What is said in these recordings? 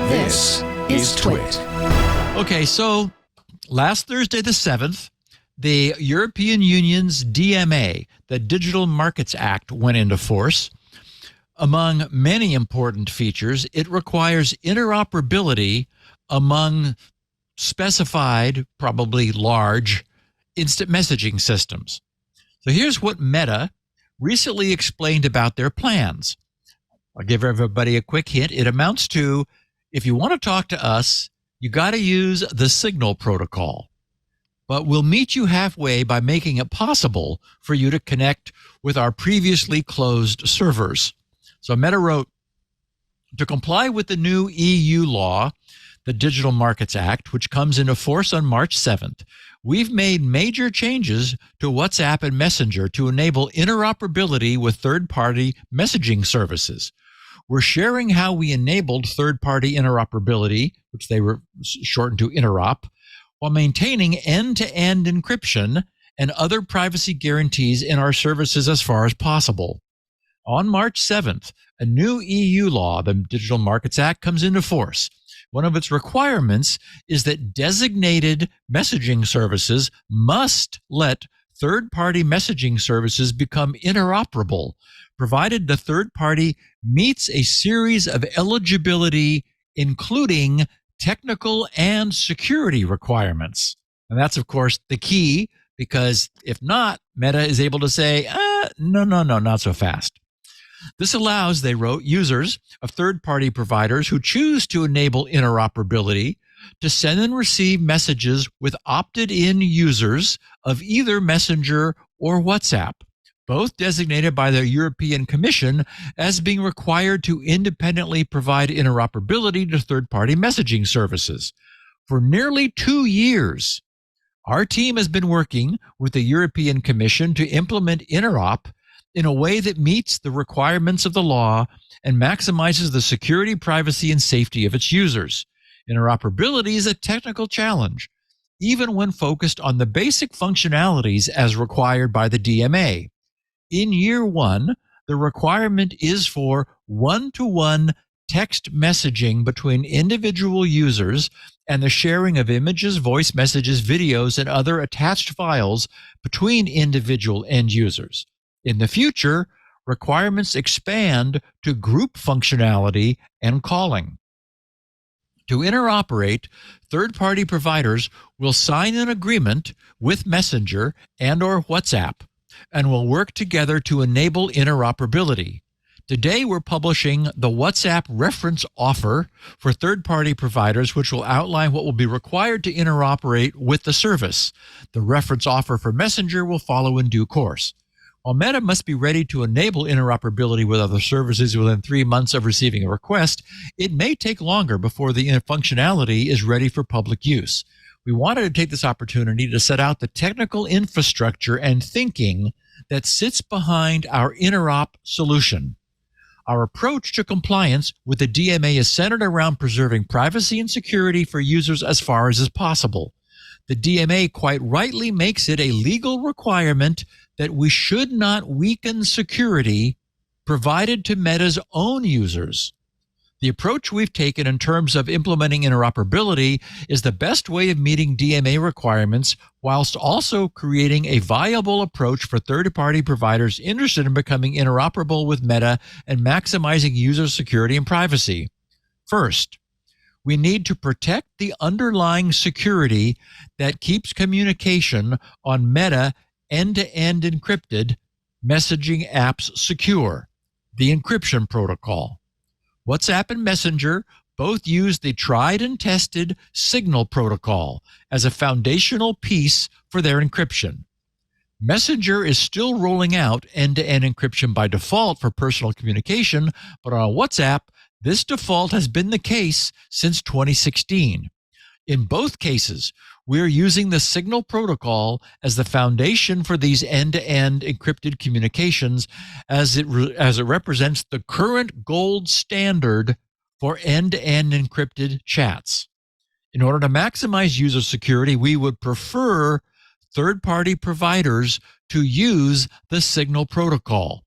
This is TWiT. Okay, so last Thursday the 7th, the European Union's DMA, the Digital Markets Act, went into force. Among many important features, it requires interoperability among specified, probably large, instant messaging systems. So here's what Meta recently explained about their plans. I'll give everybody a quick hint. It amounts to, if you want to talk to us, you got to use the Signal protocol. But we'll meet you halfway by making it possible for you to connect with our previously closed servers. So Meta wrote, to comply with the new EU law, the Digital Markets Act, which comes into force on March 7th, we've made major changes to WhatsApp and Messenger to enable interoperability with third-party messaging services. We're sharing how we enabled third-party interoperability, which they were shortened to interop, while maintaining end-to-end encryption and other privacy guarantees in our services as far as possible. On March 7th, a new EU law, the Digital Markets Act, comes into force. One of its requirements is that designated messaging services must let third-party messaging services become interoperable, provided the third party meets a series of eligibility, including technical and security requirements. And that's, of course, the key, because if not, Meta is able to say, no, not so fast. This allows, they wrote, users of third-party providers who choose to enable interoperability to send and receive messages with opted-in users of either Messenger or WhatsApp, both designated by the European Commission as being required to independently provide interoperability to third-party messaging services. For nearly 2 years, our team has been working with the European Commission to implement interop in a way that meets the requirements of the law and maximizes the security, privacy, and safety of its users. Interoperability is a technical challenge, even when focused on the basic functionalities as required by the DMA. In year one, the requirement is for one-to-one text messaging between individual users and the sharing of images, voice messages, videos, and other attached files between individual end users. In the future, requirements expand to group functionality and calling. To interoperate, third-party providers will sign an agreement with Messenger and/or WhatsApp and will work together to enable interoperability. Today, we're publishing the WhatsApp reference offer for third-party providers, which will outline what will be required to interoperate with the service. The reference offer for Messenger will follow in due course. While Meta must be ready to enable interoperability with other services within 3 months of receiving a request, it may take longer before the functionality is ready for public use. We wanted to take this opportunity to set out the technical infrastructure and thinking that sits behind our interop solution. Our approach to compliance with the DMA is centered around preserving privacy and security for users as far as is possible. The DMA quite rightly makes it a legal requirement that we should not weaken security provided to Meta's own users. The approach we've taken in terms of implementing interoperability is the best way of meeting DMA requirements whilst also creating a viable approach for third-party providers interested in becoming interoperable with Meta and maximizing user security and privacy. First, we need to protect the underlying security that keeps communication on Meta end-to-end encrypted messaging apps secure, the encryption protocol. WhatsApp and Messenger both use the tried and tested Signal protocol as a foundational piece for their encryption. Messenger is still rolling out end-to-end encryption by default for personal communication, but on WhatsApp, this default has been the case since 2016. In both cases, we're using the Signal protocol as the foundation for these end-to-end encrypted communications as it represents the current gold standard for end-to-end encrypted chats. In order to maximize user security, we would prefer third-party providers to use the Signal protocol.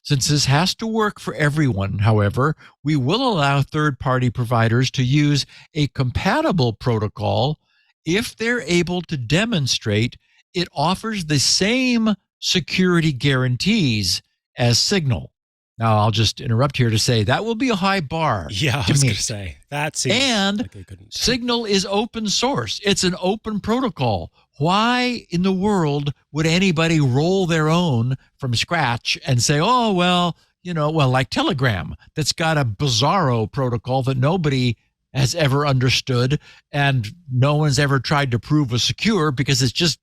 Since this has to work for everyone, however, we will allow third-party providers to use a compatible protocol if they're able to demonstrate it offers the same security guarantees as Signal. Now, I'll just interrupt here to say that will be a high bar. Yeah, I was going to say that seems and like they couldn't. Signal is open source. It's an open protocol. Why in the world would anybody roll their own from scratch and say, oh, well, like Telegram, that's got a bizarro protocol that nobody has ever understood and no one's ever tried to prove was secure because it's just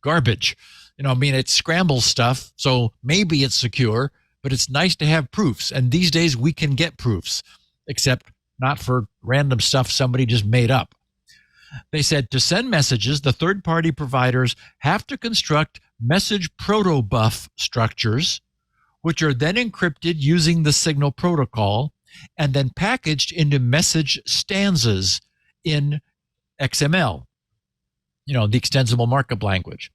garbage. It scrambles stuff, so maybe it's secure, but it's nice to have proofs. And these days we can get proofs, except not for random stuff somebody just made up. They said to send messages, the third-party providers have to construct message protobuf structures, which are then encrypted using the Signal protocol and then packaged into message stanzas in XML, the extensible markup language.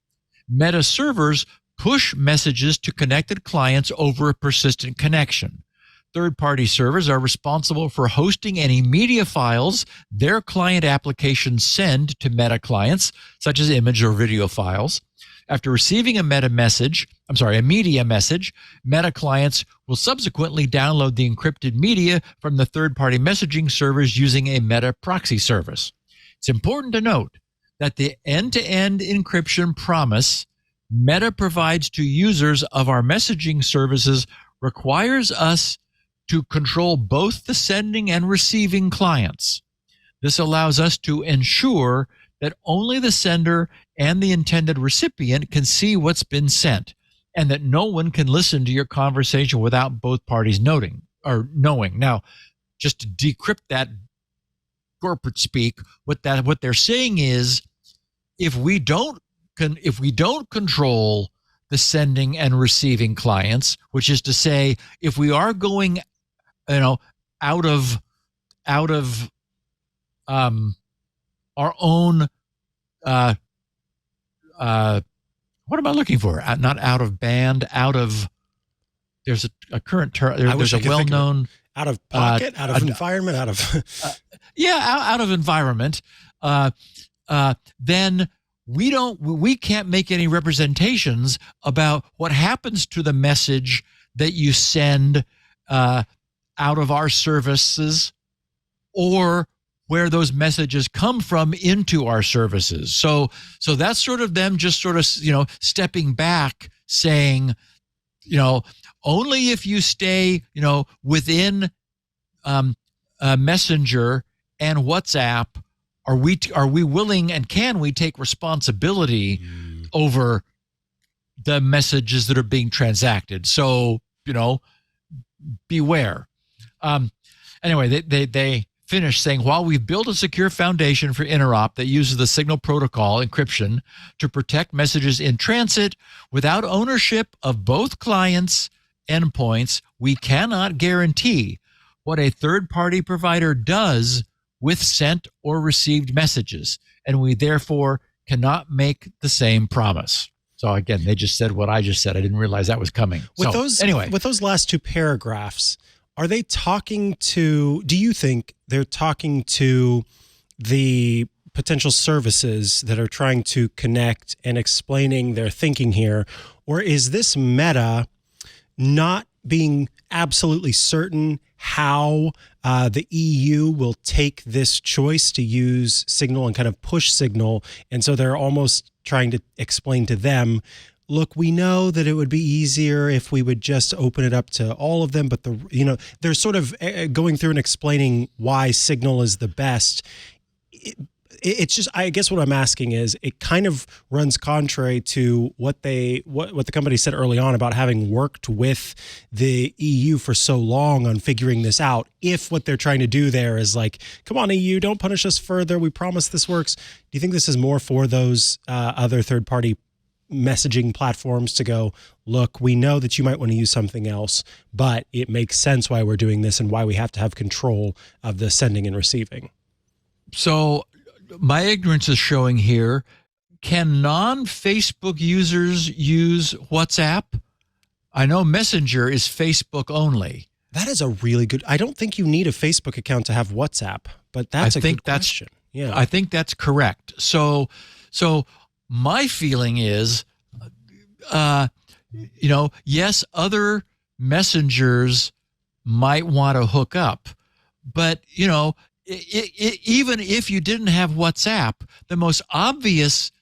Meta servers push messages to connected clients over a persistent connection. Third-party servers are responsible for hosting any media files their client applications send to Meta clients, such as image or video files. After receiving a media message, Meta clients will subsequently download the encrypted media from the third-party messaging servers using a Meta proxy service. It's important to note that the end-to-end encryption promise Meta provides to users of our messaging services requires us to control both the sending and receiving clients. This allows us to ensure that only the sender and the intended recipient can see what's been sent, and that no one can listen to your conversation without both parties knowing. Now, just to decrypt that corporate speak, what they're saying is, if we don't control the sending and receiving clients, which is to say, if we are going, out of our own, what am I looking for? Not out of band, out of. There's a current term. There's a well-known out of pocket, out of environment, out of. Out of environment. Then we can't make any representations about what happens to the message that you send out of our services, or where those messages come from into our services. So that's sort of them just sort of, stepping back, saying, only if you stay, within Messenger and WhatsApp are we willing and can we take responsibility over the messages that are being transacted. So, beware. Anyway, they finished saying, while we've built a secure foundation for interop that uses the Signal protocol encryption to protect messages in transit without ownership of both clients' endpoints, we cannot guarantee what a third-party provider does with sent or received messages, and we therefore cannot make the same promise. So again, they just said what I just said. I didn't realize that was coming. With those last two paragraphs, are they talking to, do you think they're talking to the potential services that are trying to connect and explaining their thinking here? Or is this Meta not being absolutely certain how the EU will take this choice to use Signal and kind of push Signal? And so they're almost trying to explain to them, look, we know that it would be easier if we would just open it up to all of them, but they're sort of going through and explaining why Signal is the best. It's just, I guess what I'm asking is, it kind of runs contrary to what the company said early on about having worked with the EU for so long on figuring this out. If what they're trying to do there is like, come on, EU, don't punish us further. We promise this works. Do you think this is more for those other third-party messaging platforms to go, look, we know that you might want to use something else, but it makes sense why we're doing this and why we have to have control of the sending and receiving? So my ignorance is showing here. Can non-Facebook users use WhatsApp? I know Messenger is Facebook only. That is a really good. I don't think you need a Facebook account to have WhatsApp, but that's a good question. Yeah, I think that's correct. So my feeling is, yes, other messengers might want to hook up, but even if you didn't have WhatsApp, the most obvious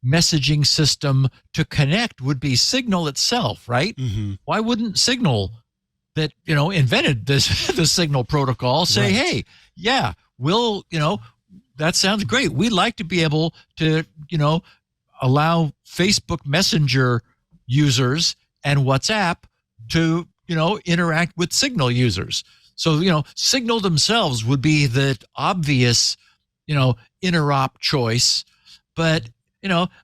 messaging system to connect would be Signal itself, right? Mm-hmm. Why wouldn't Signal, that invented the Signal protocol, say, Right. hey, yeah, we'll that sounds great. We'd like to be able to allow Facebook Messenger users and WhatsApp to interact with Signal users. So Signal themselves would be the obvious interop choice, but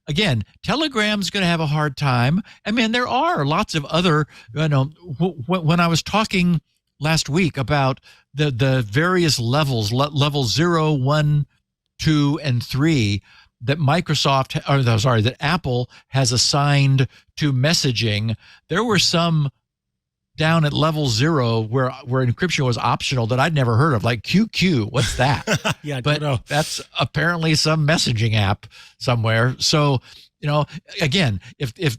again, Telegram's going to have a hard time. I mean, there are lots of other, when I was talking last week about the various levels, level 0, 1, 2, and 3 that that Apple has assigned to messaging, there were some down at level 0 where encryption was optional that I'd never heard of, like QQ. What's that? Yeah, I but don't know. That's apparently some messaging app somewhere. So, again, if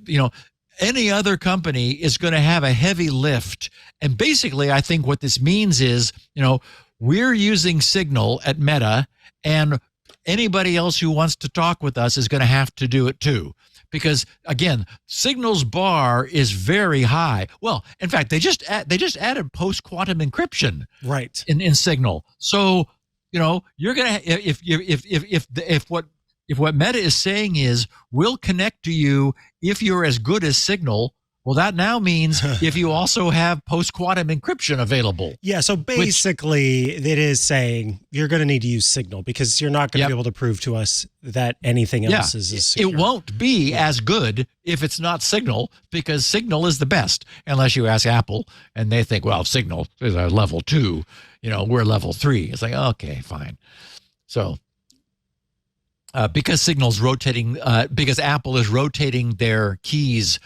any other company is going to have a heavy lift, and basically I think what this means is, we're using Signal at Meta, and anybody else who wants to talk with us is going to have to do it too. Because again, Signal's bar is very high. Well, in fact, they just added post-quantum encryption Right. in Signal. So you're gonna if what Meta is saying is we'll connect to you if you're as good as Signal. Well, that now means if you also have post-quantum encryption available. Yeah, so basically it is saying you're going to need to use Signal because you're not going to be able to prove to us that anything else is secure. It won't be as good if it's not Signal, because Signal is the best, unless you ask Apple and they think, well, Signal is a level 2, we're level 3. It's like, okay, fine. So because Signal's rotating, because Apple is rotating their keys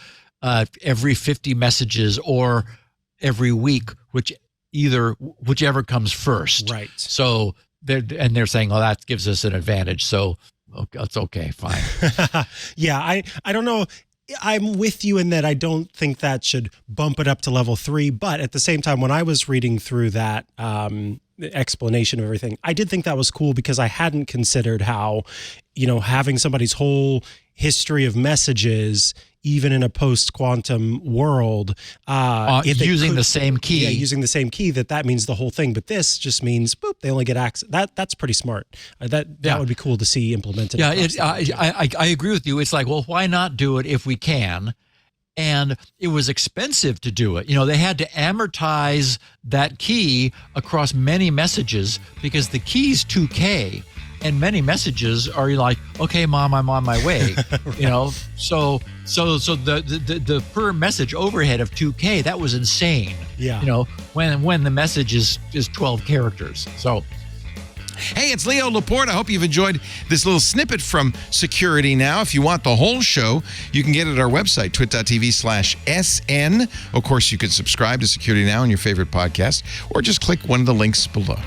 every 50 messages or every week, whichever comes first. Right. So they're saying, well, that gives us an advantage. So it's okay, fine. Yeah, I don't know. I'm with you in that I don't think that should bump it up to level 3. But at the same time, when I was reading through that explanation of everything, I did think that was cool because I hadn't considered how, having somebody's whole history of messages, even in a post-quantum world, using the same key. Yeah, using the same key, that means the whole thing. But this just means, boop, they only get access. That's pretty smart. That would be cool to see implemented. Yeah, I agree with you. It's like, well, why not do it if we can? And it was expensive to do it. They had to amortize that key across many messages because the key's 2K. And many messages are like, okay, Mom, I'm on my way. Right. So the per message overhead of 2K, that was insane. Yeah. When the message is 12 characters. So, Hey, it's Leo Laporte. I hope you've enjoyed this little snippet from Security Now. If you want the whole show, you can get it at our website, twit.tv/SN. Of course, you can subscribe to Security Now on your favorite podcast, or just click one of the links below.